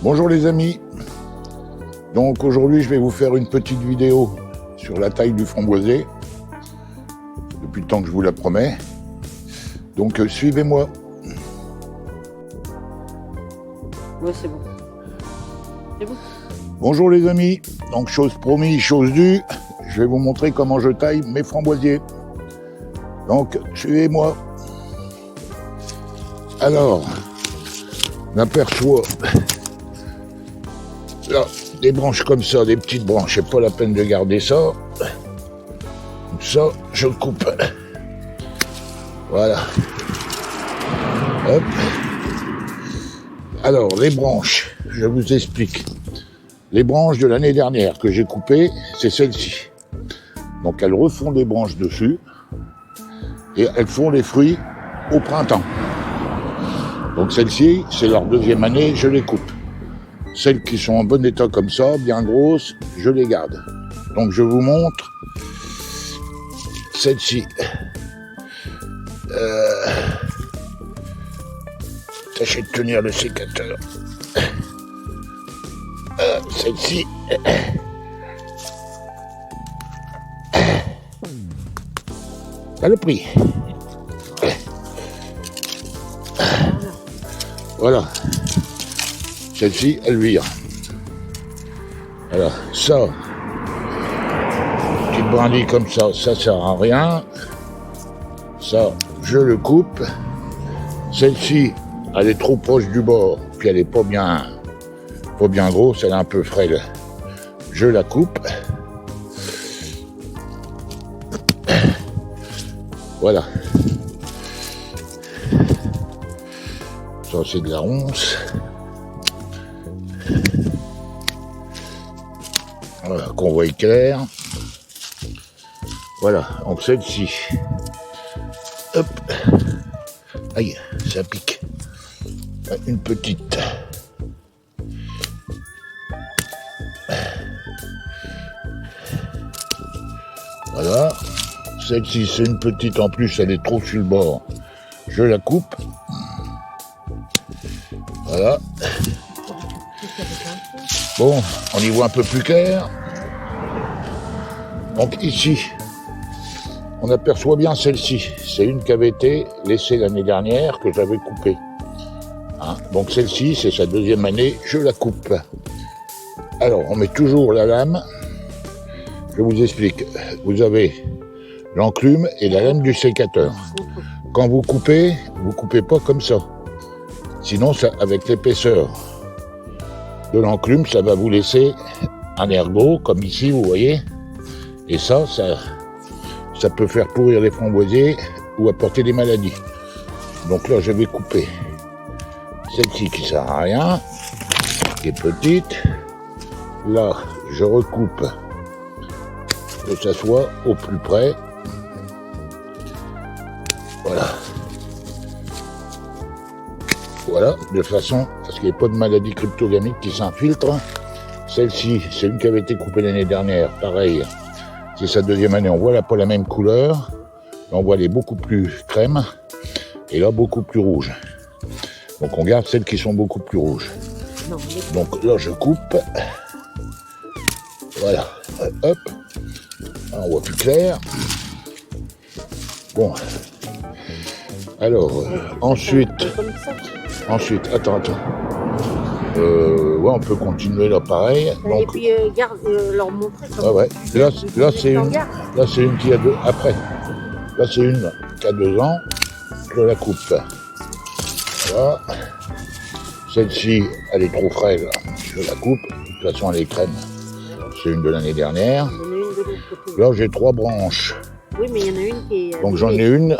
Bonjour les amis, donc aujourd'hui je vais vous faire une petite vidéo sur la taille du framboisier, depuis le temps que je vous la promets, donc suivez-moi. Ouais, c'est bon. C'est bon. Bonjour les amis, donc chose promise, chose due, je vais vous montrer comment je taille mes framboisiers, donc suivez-moi. Alors, on aperçoit là des branches comme ça, des petites branches, c'est pas la peine de garder ça. Donc ça, je le coupe. Voilà. Hop. Alors, les branches, je vous explique. Les branches de l'année dernière que j'ai coupées, c'est celles-ci. Donc elles refont des branches dessus et elles font les fruits au printemps. Donc celles-ci, c'est leur deuxième année, je les coupe. Celles qui sont en bon état comme ça, bien grosses, je les garde. Donc je vous montre celle-ci. Tâchez de tenir le sécateur. Celle-ci. Elle a pris. Voilà. Celle-ci, elle vire. Voilà. Ça, petite brindille comme ça sert à rien. Ça, je le coupe. Celle-ci, elle est trop proche du bord, puis elle est pas bien grosse, elle est un peu frêle. Je la coupe. Voilà. Ça, c'est de la ronce. Voilà, qu'on voit clair. Voilà, donc celle-ci. Hop. Aïe, ça pique. Une petite. Voilà. Celle-ci, c'est une petite en plus, elle est trop sur le bord. Je la coupe. Voilà. Bon, on y voit un peu plus clair. Donc ici, on aperçoit bien celle-ci. C'est une qui avait été laissée l'année dernière que j'avais coupée. Hein, donc celle-ci, c'est sa deuxième année, je la coupe. Alors, on met toujours la lame. Je vous explique. Vous avez l'enclume et la lame du sécateur. Quand vous coupez pas comme ça. Sinon, ça, avec l'épaisseur de l'enclume, ça va vous laisser un ergot, comme ici, vous voyez. Et ça peut faire pourrir les framboisiers ou apporter des maladies. Donc là, je vais couper celle-ci qui sert à rien, qui est petite. Là, je recoupe que ça soit au plus près. Voilà. Voilà, de façon à ce qu'il n'y ait pas de maladie cryptogamique qui s'infiltre. Celle-ci, c'est une qui avait été coupée l'année dernière, pareil. C'est sa deuxième année, on voit là pas la même couleur. Là, on voit les beaucoup plus crème et là beaucoup plus rouge. Donc on garde celles qui sont beaucoup plus rouges. Donc là je coupe. Voilà, hop. Là, on voit plus clair. Bon. Alors, ensuite, attends. Ouais, on peut continuer là pareil. Donc, et puis garde, leur montrer. Ouais. Là c'est une qui a deux. Après, là c'est une qui a 2 ans. Je la coupe. Voilà. Celle-ci, elle est trop frêle. Je la coupe. De toute façon, elle est crème. C'est une de l'année dernière. Là, j'ai 3 branches. Oui, mais il y en a une qui est... Donc j'en ai une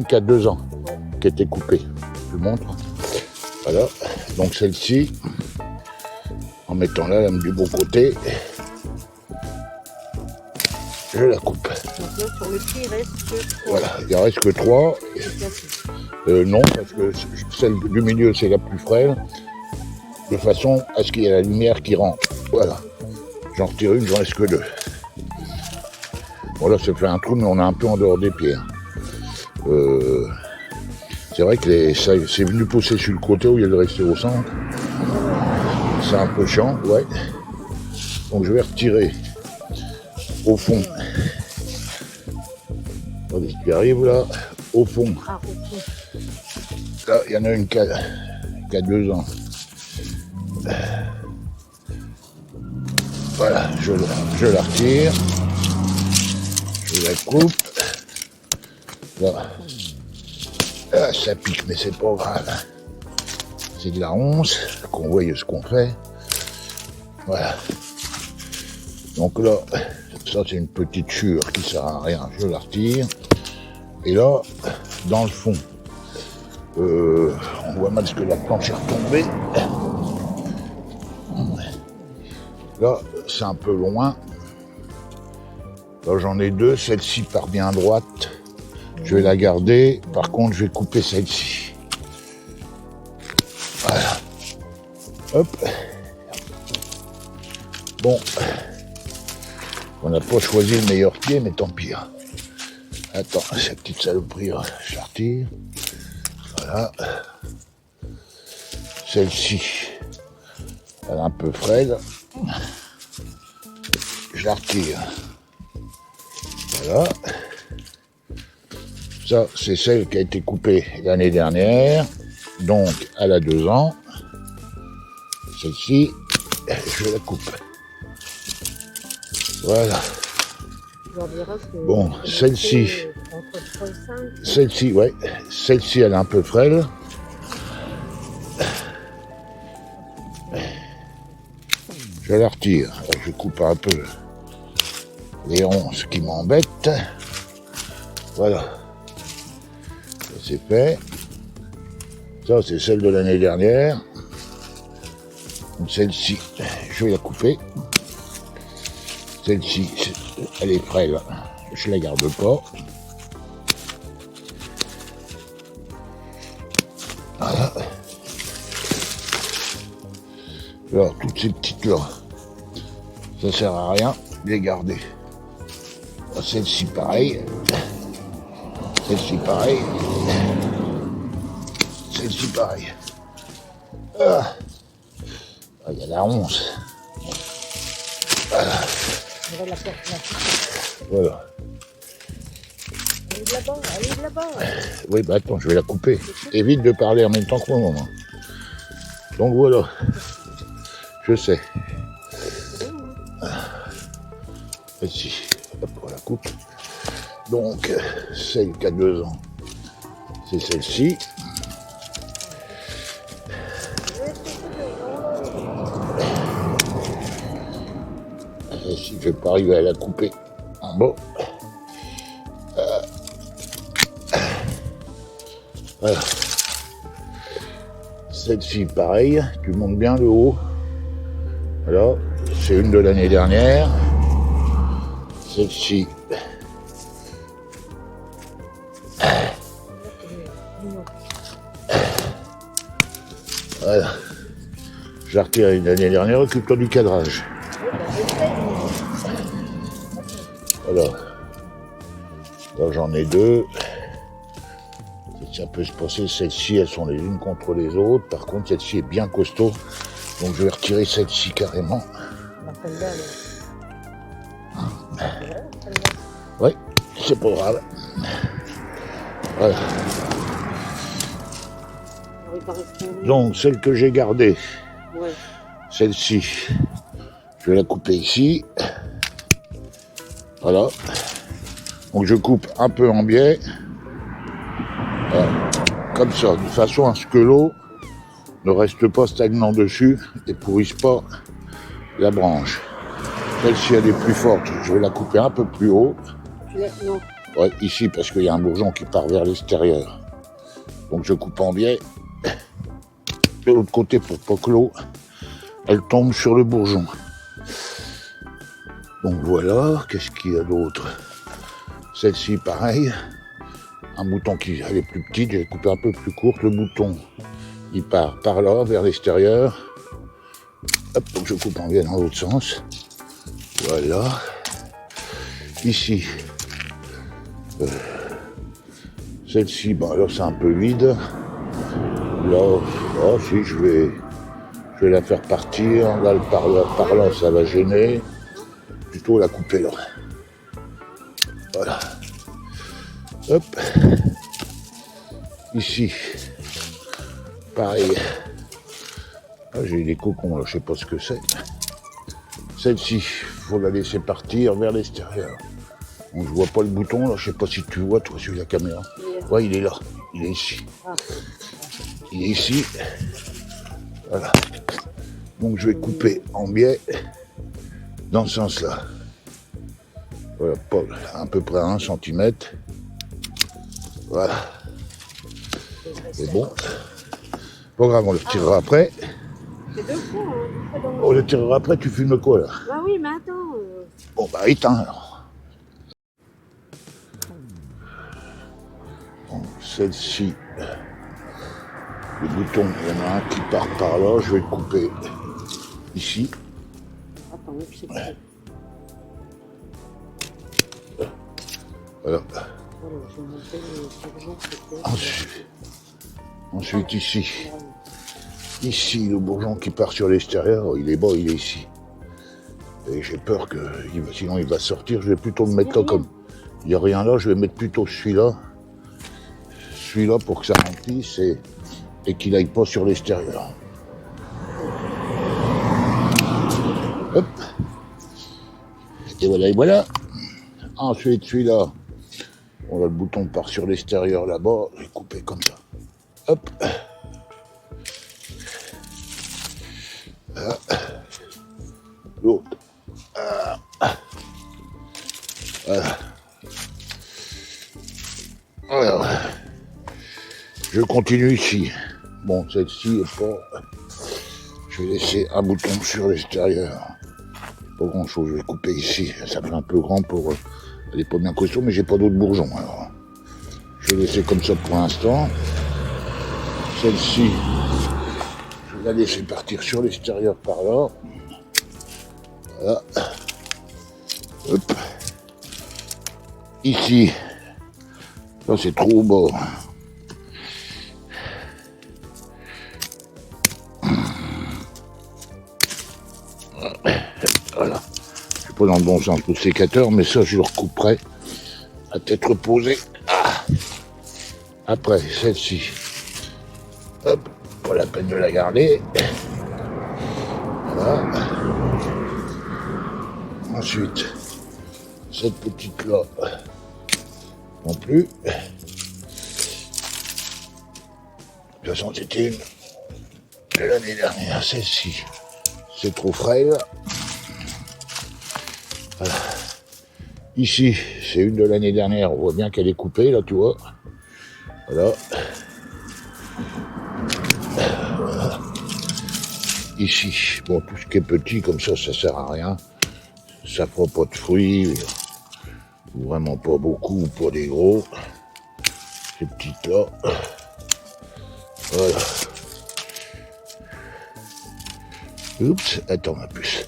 qui a 2 ans, qui a été coupée. Je vous montre. Voilà. Donc celle-ci, en mettant la lame du bon côté, je la coupe. Donc là, sur le pied, il reste que 3. Voilà, il en reste que 3. Non, parce que celle du milieu, c'est la plus frêle, de façon à ce qu'il y ait la lumière qui rentre. Voilà. J'en retire une, j'en reste que 2. Bon là, ça fait un trou, mais on est un peu en dehors des pieds. C'est vrai que c'est venu pousser sur le côté au lieu de rester au centre. C'est un peu chiant, ouais. Donc je vais retirer au fond. Attendez, ce qui arrive là, au fond. Ah, ok. Là, il y en a une qui a 2 ans. Voilà, je la retire. Je la coupe. Là. Ah, ça pique, mais c'est pas grave. C'est de la ronce, qu'on voie ce qu'on fait. Voilà. Donc là, ça c'est une petite chure qui sert à rien, je la retire. Et là, dans le fond, on voit mal ce que la planche est retombée. Là, c'est un peu loin. Là, j'en ai 2. Celle-ci part bien à droite. Je vais la garder. Par contre, je vais couper celle-ci. Voilà. Hop. Bon. On n'a pas choisi le meilleur pied, mais tant pis. Attends, cette petite saloperie, je la retire. Voilà. Celle-ci, elle est un peu frêle. Je la retire. Voilà. Ça, c'est celle qui a été coupée l'année dernière. Donc, elle a 2 ans. Celle-ci, je la coupe. Voilà. Bon, celle-ci. Celle-ci, ouais. Celle-ci, elle est un peu frêle. Je la retire. Je coupe un peu les ronces qui m'embêtent. Voilà. Ça, c'est fait. Ça, c'est celle de l'année dernière. Celle-ci, je vais la couper. Celle-ci, elle est frêle. Je la garde pas. Voilà. Alors, toutes ces petites-là, ça sert à rien de les garder. Celle-ci, pareil. Celle-ci, pareil. Celle-ci, pareil. Ah, il y a la ronce. Voilà. Voilà. Elle est là-bas. Oui, bah attends, je vais la couper. Évite de parler en même temps que moi. Donc voilà. Je sais. Ici, hop, on la coupe. Donc, celle qui a 2 ans, c'est celle-ci. Celle-ci, je ne vais pas arriver à la couper en bas. Voilà. Celle-ci, pareil, tu montes bien le haut. Voilà, c'est une de l'année dernière. Celle-ci. Voilà. J'ai retiré l'année dernière, occupe-toi du cadrage. Voilà. Là, j'en ai 2. Ça peut se passer, celles-ci, elles sont les unes contre les autres. Par contre, celle-ci est bien costaud. Donc, je vais retirer celle-ci carrément. Oui, c'est pas grave. Voilà. Donc, celle que j'ai gardée, celle-ci, je vais la couper ici. Voilà. Donc, je coupe un peu en biais. Voilà. Comme ça, de façon à ce que l'eau ne reste pas stagnant dessus et pourrisse pas la branche. Celle-ci, elle est plus forte. Je vais la couper un peu plus haut. Non. Ouais, ici, parce qu'il y a un bourgeon qui part vers l'extérieur. Donc, je coupe en biais. De l'autre côté, pour pas que l'eau, elle tombe sur le bourgeon. Donc, voilà. Qu'est-ce qu'il y a d'autre? Celle-ci, pareil. Un bouton qui elle est plus petite, j'ai coupé un peu plus courte. Le bouton, il part par là, vers l'extérieur. Hop, donc je coupe en biais dans l'autre sens. Voilà. Ici, Celle-ci, bah là c'est un peu vide. Là, oh, si je vais la faire partir. Là, par là, ça va gêner. Plutôt la couper là. Voilà. Hop. Ici, pareil. Ah, j'ai des cocons là, je sais pas ce que c'est. Celle-ci, il faut la laisser partir vers l'extérieur. Bon, je vois pas le bouton là, je sais pas si tu vois toi sur la caméra. Ouais, il est là, il est ici. Il est ici. Voilà. Donc je vais couper en biais dans ce sens-là. Voilà, pas à peu près 1 cm. Voilà. C'est bon. Pas grave, on le retirera après. C'est 2 fois, hein. On le tirera après, tu filmes quoi là? Bah oui, mais attends. Bon bah éteins alors. Bon, celle-ci, le bouton, il y en a un qui part par là, je vais le couper ici. Attends, je sais pas. Voilà. Alors, je vais monter le bourgeon peut-être. Ensuite ici. Ici, le bourgeon qui part sur l'extérieur, il est bas, il est ici. Et j'ai peur que sinon il va sortir, je vais plutôt le mettre là comme. Il n'y a rien là, je vais mettre plutôt celui-là. Celui-là pour que ça remplisse et qu'il n'aille pas sur l'extérieur. Hop. Et voilà, et voilà. Ensuite, celui-là, on a le bouton part sur l'extérieur là-bas, je vais couper comme ça. Hop. Voilà. L'autre. Voilà. Alors, je continue ici. Bon, celle-ci est pas... Je vais laisser un bouton sur l'extérieur. Pas grand-chose, je vais couper ici. Ça fait un peu grand pour... Elle n'est pas bien costaud, mais j'ai pas d'autres bourgeons. Alors, je vais laisser comme ça pour l'instant. Celle-ci, je vais la laisser partir sur l'extérieur par là. Voilà. Hop. Ici, là c'est trop bas. Voilà. Je suis pas dans le bon sens pour le sécateur, mais ça je le recouperai à tête reposée. Ah. Après, celle-ci. Hop, pas la peine de la garder. Voilà. Ensuite, cette petite-là, non plus. De toute façon, c'était une de l'année dernière. Celle-ci, c'est trop frêle. Voilà. Ici, c'est une de l'année dernière. On voit bien qu'elle est coupée, là, tu vois. Voilà. Voilà. Ici, bon, tout ce qui est petit, comme ça sert à rien. Ça fera pas de fruits, vraiment pas beaucoup, pas des gros. Ces petites là, voilà. Oups, attends ma puce.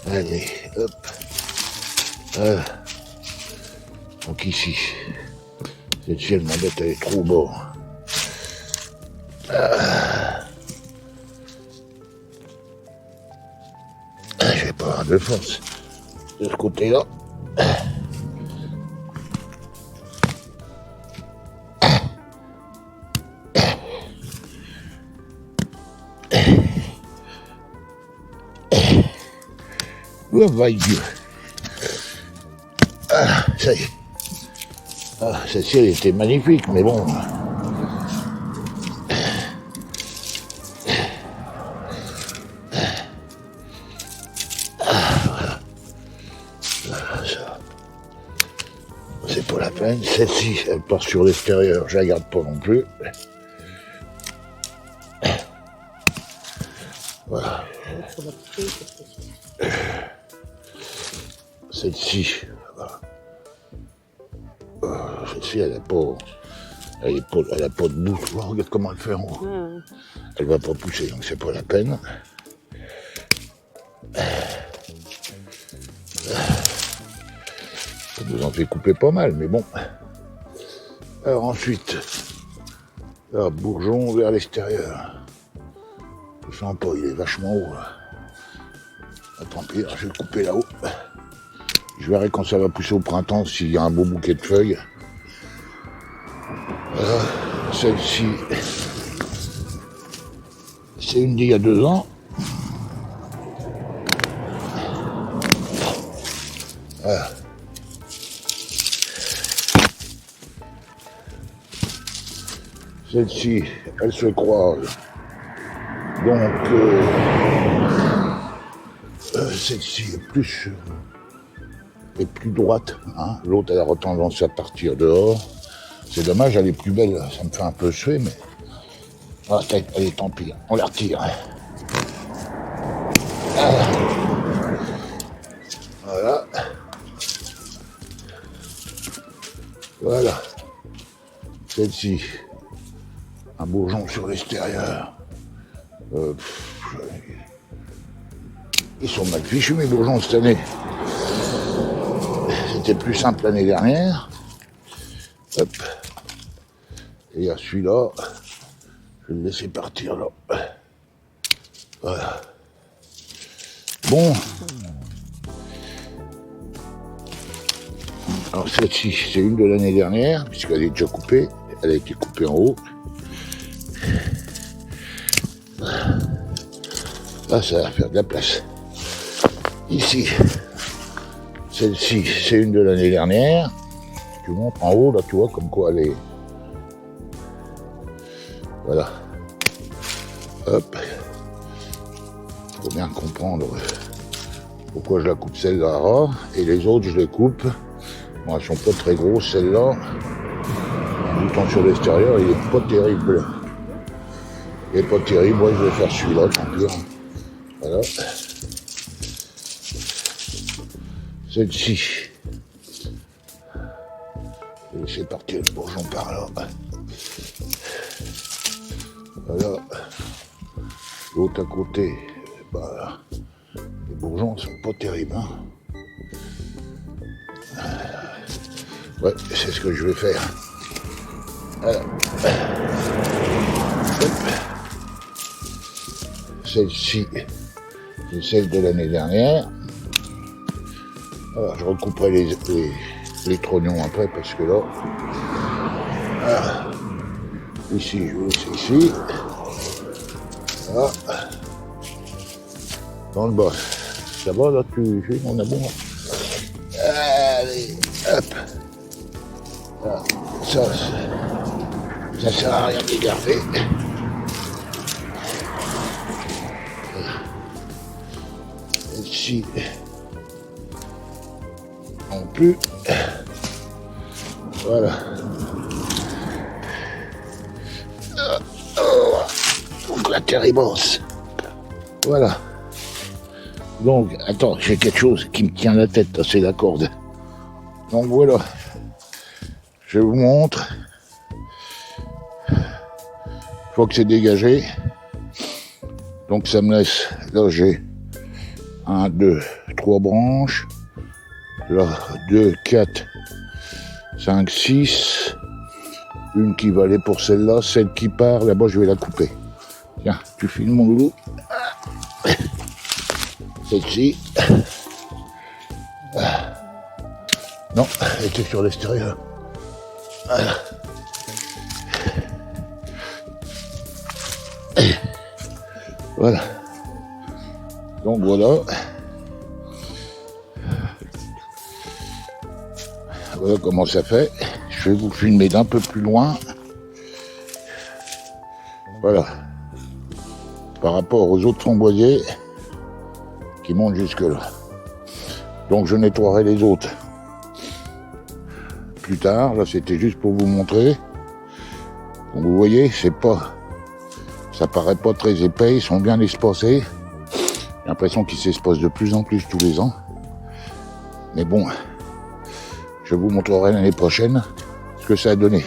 Allez, hop. Voilà. Donc ici, celle-ci elle m'embête, elle est trop bas. Je vais pas avoir de force. De ce côté-là. Oh, va Dieu. Ah, ça y est. Ah, celle-ci, elle était magnifique, mais bon. C'est pas la peine. Celle-ci, elle part sur l'extérieur, je la garde pas non plus. Voilà. Celle-ci, voilà. Celle-ci, elle a pas de bouche. Regarde comment elle fait en haut. Elle va pas pousser, donc c'est pas la peine. Ça nous en fait couper pas mal, mais bon. Alors ensuite, là, bourgeon vers l'extérieur. Je sens pas, il est vachement haut. Là. Ah, tant pis, je vais le couper là-haut. Je verrai quand ça va pousser au printemps s'il y a un beau bouquet de feuilles. Voilà, celle-ci, c'est une d'il y a 2 ans. Voilà. Celle-ci, elle se croise. Donc, celle-ci est plus droite. Hein. L'autre, elle a tendance à partir dehors. C'est dommage, elle est plus belle. Ça me fait un peu suer, mais... Ah, allez, tant pis. On la retire. Voilà. Voilà. Voilà. Celle-ci. Un bourgeon sur l'extérieur. Ils sont mal fichus mes bourgeons cette année. C'était plus simple l'année dernière. Hop. Et il y a celui-là. Je vais le laisser partir là. Voilà. Bon. Alors celle-ci, c'est une de l'année dernière, puisqu'elle est déjà coupée. Elle a été coupée en haut. Là, ça va faire de la place. Ici, celle-ci, c'est une de l'année dernière. Tu montes en haut, là, tu vois, comme quoi elle est... Voilà. Hop. Faut bien comprendre pourquoi je la coupe celle-là ras, et les autres, je les coupe. Bon, elles sont pas très grosses, celle-là. En boutant sur l'extérieur, il est pas terrible. Il est pas terrible, moi je vais faire celui-là, tant pis. Voilà. Celle-ci. Je vais laisser partir le bourgeon par là. Voilà. L'autre à côté, bah, les bourgeons sont pas terribles. Hein. Ouais, c'est ce que je vais faire. Voilà. Celle-ci, c'est celle de l'année dernière. Alors, je recouperai les trognons après parce que là, voilà. Ici, je vais laisser ici. Voilà. Dans le bas. Ça va là, tu fais mon amour. Allez, hop. Voilà. Ça sert à rien de les garder. Ici non plus. Voilà. Donc la terre est basse. Voilà. Donc, attends, j'ai quelque chose qui me tient la tête, c'est la corde. Donc voilà. Je vous montre. Je vois que c'est dégagé. Donc ça me laisse, là j'ai 1, 2, 3 branches. Là, 2, 4, 5, 6. Une qui va aller pour celle-là. Celle qui part, là-bas, je vais la couper. Tiens, tu filmes mon loulou. Celle-ci. Non, elle était sur l'extérieur. Voilà. Voilà. Donc voilà. Voilà comment ça fait. Je vais vous filmer d'un peu plus loin. Voilà. Par rapport aux autres framboisiers qui montent jusque là. Donc je nettoierai les autres plus tard. Là c'était juste pour vous montrer. Donc vous voyez, c'est pas... Ça paraît pas très épais, ils sont bien espacés. J'ai l'impression qu'ils s'espacent de plus en plus tous les ans. Mais bon, je vous montrerai l'année prochaine ce que ça a donné.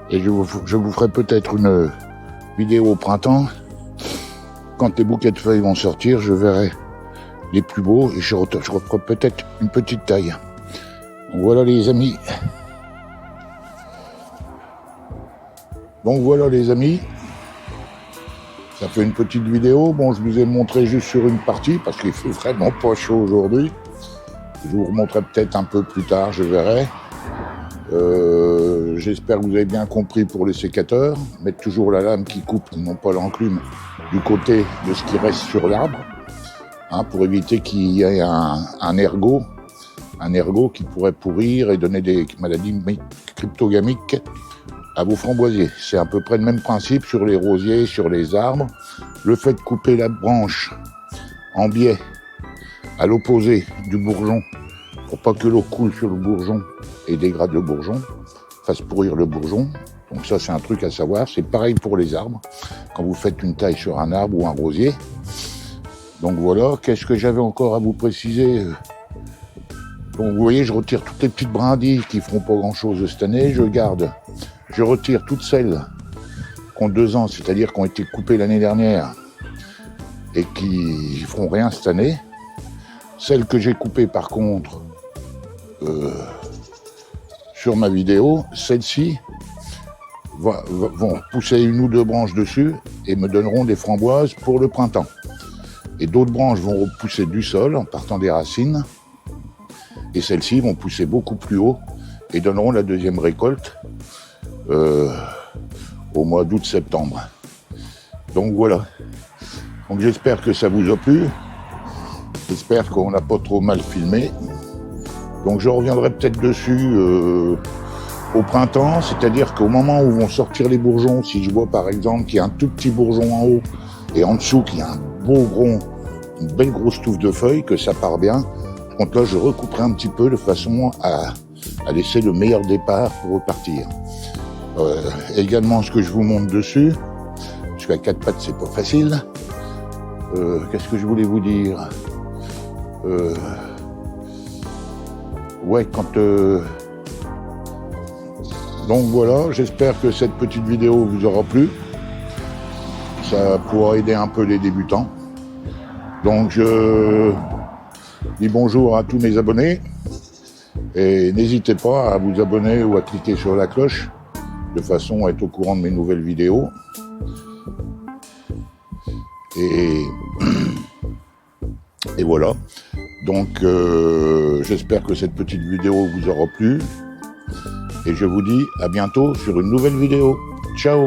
Et je vous ferai peut-être une vidéo au printemps. Quand les bouquets de feuilles vont sortir, je verrai les plus beaux et je referai peut-être une petite taille. Donc voilà les amis. Donc voilà les amis, ça fait une petite vidéo. Bon, je vous ai montré juste sur une partie parce qu'il fait vraiment pas chaud aujourd'hui. Je vous remontrerai peut-être un peu plus tard, je verrai. J'espère que vous avez bien compris pour les sécateurs. Mettre toujours la lame qui coupe, non pas l'enclume, du côté de ce qui reste sur l'arbre, hein, pour éviter qu'il y ait un ergot qui pourrait pourrir et donner des maladies cryptogamiques à vos framboisiers. C'est à peu près le même principe sur les rosiers, sur les arbres. Le fait de couper la branche en biais à l'opposé du bourgeon pour pas que l'eau coule sur le bourgeon et dégrade le bourgeon, fasse pourrir le bourgeon. Donc ça, c'est un truc à savoir. C'est pareil pour les arbres, quand vous faites une taille sur un arbre ou un rosier. Donc voilà, qu'est-ce que j'avais encore à vous préciser ? Donc vous voyez, je retire toutes les petites brindilles qui feront pas grand-chose cette année. Je retire toutes celles qui ont 2 ans, c'est-à-dire qui ont été coupées l'année dernière et qui feront rien cette année. Celles que j'ai coupées par contre sur ma vidéo, celles-ci vont pousser 1 ou 2 branches dessus et me donneront des framboises pour le printemps. Et d'autres branches vont repousser du sol en partant des racines. Et celles-ci vont pousser beaucoup plus haut et donneront la deuxième récolte au mois d'août-septembre. Donc voilà. Donc j'espère que ça vous a plu. J'espère qu'on n'a pas trop mal filmé. Donc je reviendrai peut-être dessus au printemps, c'est-à-dire qu'au moment où vont sortir les bourgeons, si je vois par exemple qu'il y a un tout petit bourgeon en haut et en dessous qu'il y a un beau gros, une belle grosse touffe de feuilles, que ça part bien, donc là je recouperai un petit peu de façon à laisser le meilleur départ pour repartir. Également ce que je vous montre dessus, parce qu'à 4 pattes c'est pas facile. Qu'est-ce que je voulais vous dire ? Donc voilà, j'espère que cette petite vidéo vous aura plu. Ça pourra aider un peu les débutants. Donc je dis bonjour à tous mes abonnés. Et n'hésitez pas à vous abonner ou à cliquer sur la cloche de façon à être au courant de mes nouvelles vidéos. Et voilà. Donc j'espère que cette petite vidéo vous aura plu. Et je vous dis à bientôt sur une nouvelle vidéo. Ciao!